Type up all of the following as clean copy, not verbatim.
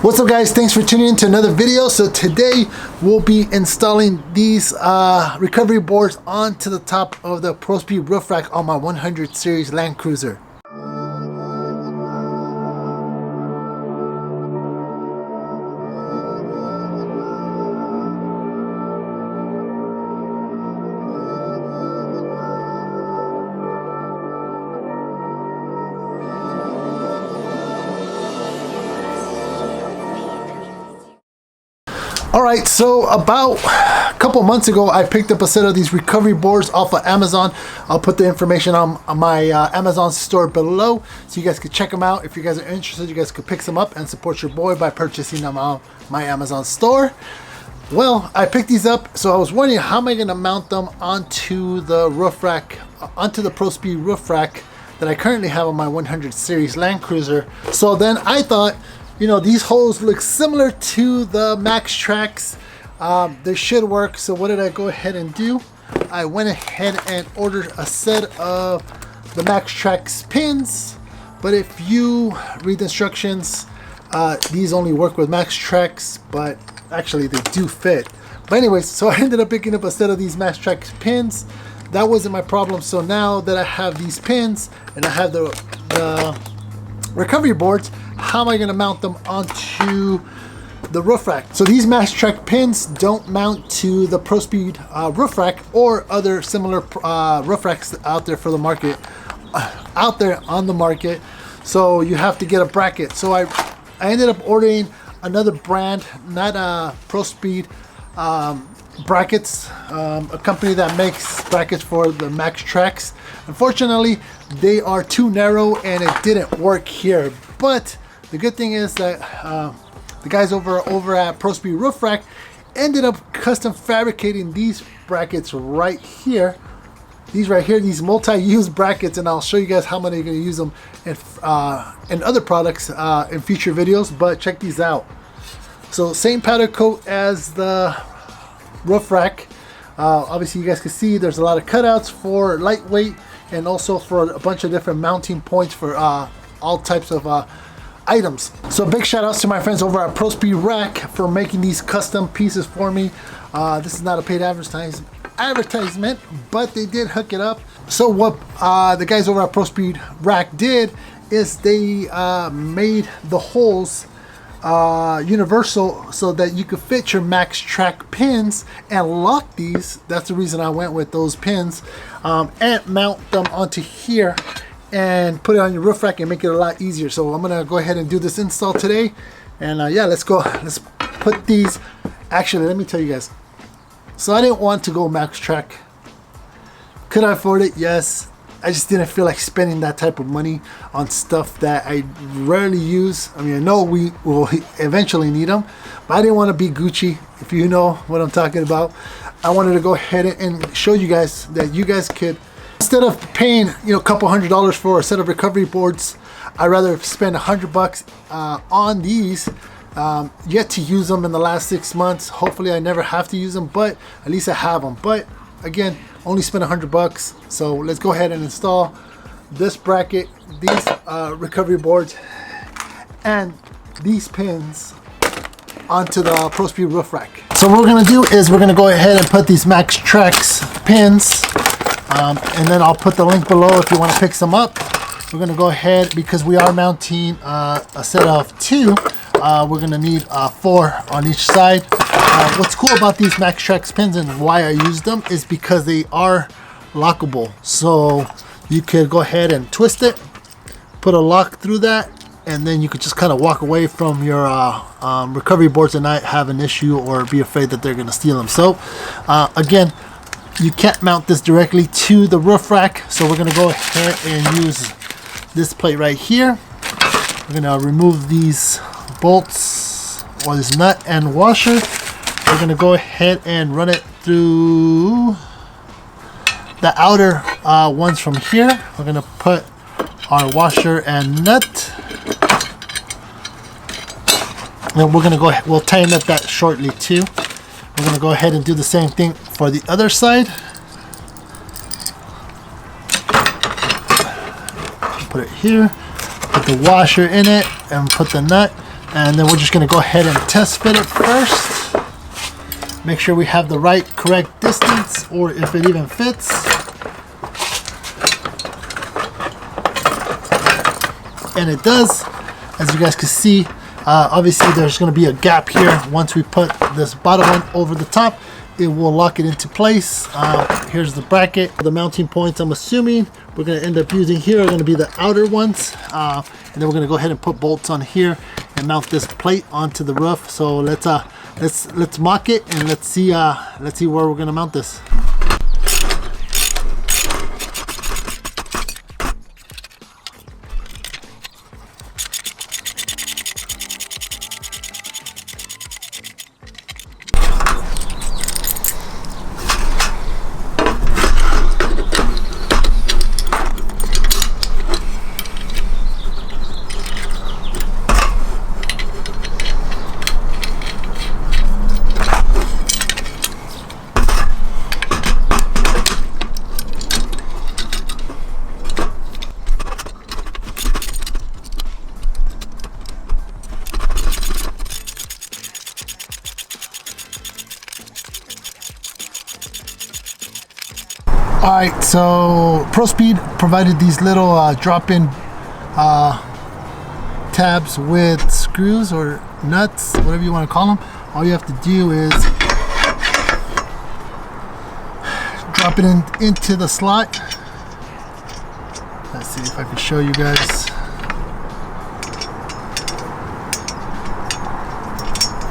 What's up guys, thanks for tuning in to another video. So today we'll be installing these recovery boards onto the top of the Prospeed roof rack on my 100 series Land Cruiser. Alright, so about a couple months ago I picked up a set of these recovery boards off of Amazon. I'll put the information on my Amazon store below so you guys can check them out. If you guys are interested, you guys could pick them up and support your boy by purchasing them on my Amazon store. Well, I picked these up, so I was wondering how am I going to mount them onto the roof rack, onto the Prospeed roof rack that I currently have on my 100 series Land Cruiser. So then I thought, you know, these holes look similar to the Maxtrax. They should work. So what did I go ahead and do? I went ahead and ordered a set of the Maxtrax pins. But if you read the instructions, these only work with Maxtrax, but actually they do fit. But anyways, so I ended up picking up a set of these Maxtrax pins. That wasn't my problem. So now that I have these pins and I have the recovery boards, how am I going to mount them onto the roof rack? So these Maxtrax pins don't mount to the Prospeed roof rack or other similar roof racks out there for the market, out there on the market. So you have to get a bracket. So I ended up ordering another brand, not Prospeed brackets, a company that makes brackets for the Maxtrax. Unfortunately, they are too narrow and it didn't work here. But the good thing is that the guys over at Prospeed Roof Rack ended up custom fabricating these brackets right here. These right here, these multi-use brackets, and I'll show you guys how many you're going to use them in other products in future videos. But check these out. So same powder coat as the roof rack. Obviously you guys can see there's a lot of cutouts for lightweight and also for a bunch of different mounting points for all types of items. So big shout outs to my friends over at Prospeed Rack for making these custom pieces for me. This is not a paid advertisement, but they did hook it up. So what the guys over at Prospeed Rack did is they made the holes universal so that you could fit your Maxtrax pins and lock these. That's the reason I went with those pins, and mount them onto here and put it on your roof rack and make it a lot easier. So I'm gonna go ahead and do this install today, and yeah, let's put these. Actually, let me tell you guys, so I didn't want to go Maxtrax. Could I afford it? Yes. I just didn't feel like spending that type of money on stuff that I rarely use. I mean, I know we will eventually need them, but I didn't want to be Gucci, if you know what I'm talking about. I wanted to go ahead and show you guys that you guys could, instead of paying, you know, a couple $100s for a set of recovery boards, I'd rather spend $100 on these. Yet to use them in the last 6 months. Hopefully I never have to use them, but at least I have them. But again, only spent $100. So let's go ahead and install this bracket, these recovery boards, and these pins onto the Prospeed roof rack. So what we're gonna do is we're gonna go ahead and put these Maxtrax pins, and then I'll put the link below if you want to pick some up. We're gonna go ahead, because we are mounting a set of 2. We're gonna need 4 on each side. What's cool about these Maxtrax pins and why I use them is because they are lockable. So you could go ahead and twist it, put a lock through that, and then you could just kind of walk away from your recovery boards and not have an issue or be afraid that they're gonna steal them. So again, you can't mount this directly to the roof rack. So we're gonna go ahead and use this plate right here. We're gonna remove these bolts or this nut and washer. We're gonna go ahead and run it through the outer ones from here. We're gonna put our washer and nut, and we're gonna go ahead, we'll tighten up that shortly too. We're gonna go ahead and do the same thing for the other side. Put it here, put the washer in it, and put the nut. And then we're just going to go ahead and test fit it first. Make sure we have the correct distance, or if it even fits. And it does, as you guys can see. Obviously there's going to be a gap here. Once we put this bottom one over the top, it will lock it into place. Here's the bracket. The mounting points, I'm assuming we're going to end up using here are going to be the outer ones, and then we're going to go ahead and put bolts on here and mount this plate onto the roof. So let's mock it, and let's see where we're going to mount this. Alright, so Prospeed provided these little drop-in tabs with screws or nuts, whatever you want to call them. All you have to do is drop it into the slot. Let's see if I can show you guys.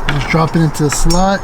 Just drop it into the slot.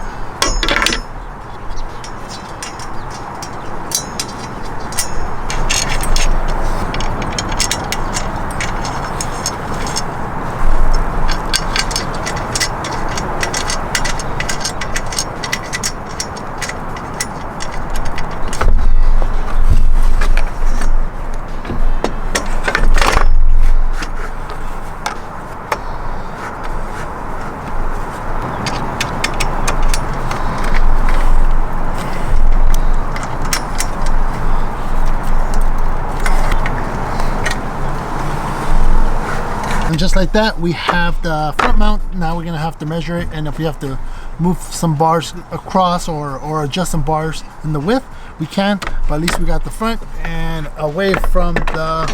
And just like that, we have the front mount. Now we're gonna have to measure it, and if we have to move some bars across or adjust some bars in the width, we can, but at least we got the front and away from the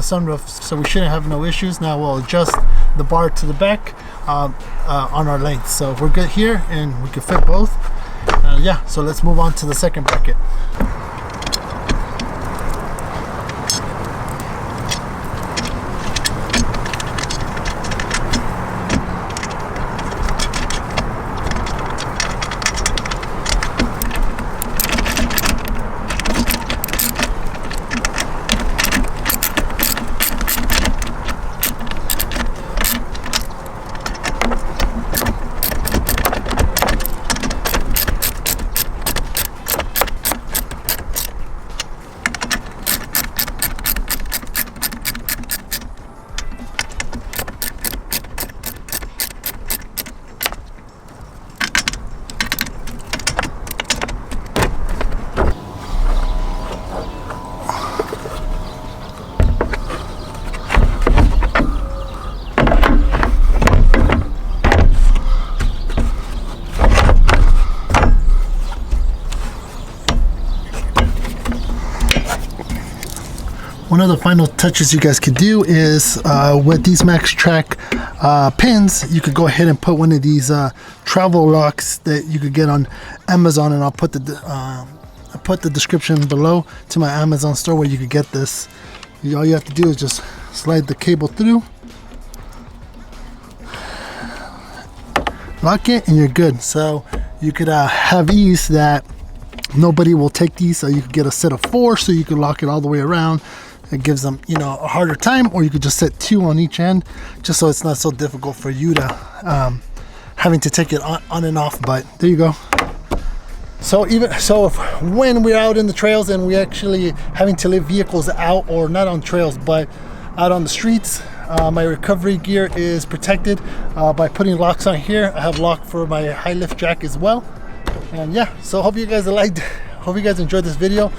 sunroof, so we shouldn't have no issues. Now we'll adjust the bar to the back on our length, so we're good here and we can fit both. Yeah, so let's move on to the second bracket. One of the final touches you guys could do is with these Maxtrax pins, you could go ahead and put one of these travel locks that you could get on Amazon, and I'll put the description below to my Amazon store where you could get this. All you have to do is just slide the cable through, lock it, and you're good. So you could have ease that nobody will take these, so you could get a set of 4, so you could lock it all the way around. It gives them, you know, a harder time, or you could just set 2 on each end, just so it's not so difficult for you to having to take it on and off. But there you go. So when we're out in the trails and we're actually having to leave vehicles out, or not on trails but out on the streets, my recovery gear is protected by putting locks on here. I have lock for my high lift jack as well. And yeah, so hope you guys enjoyed this video.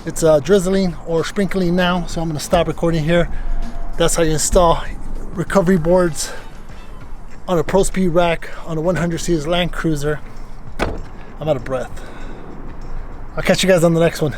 It's drizzling or sprinkling now, so I'm going to stop recording here. That's how you install recovery boards on a Prospeed rack on a 100 series Land Cruiser. I'm out of breath. I'll catch you guys on the next one.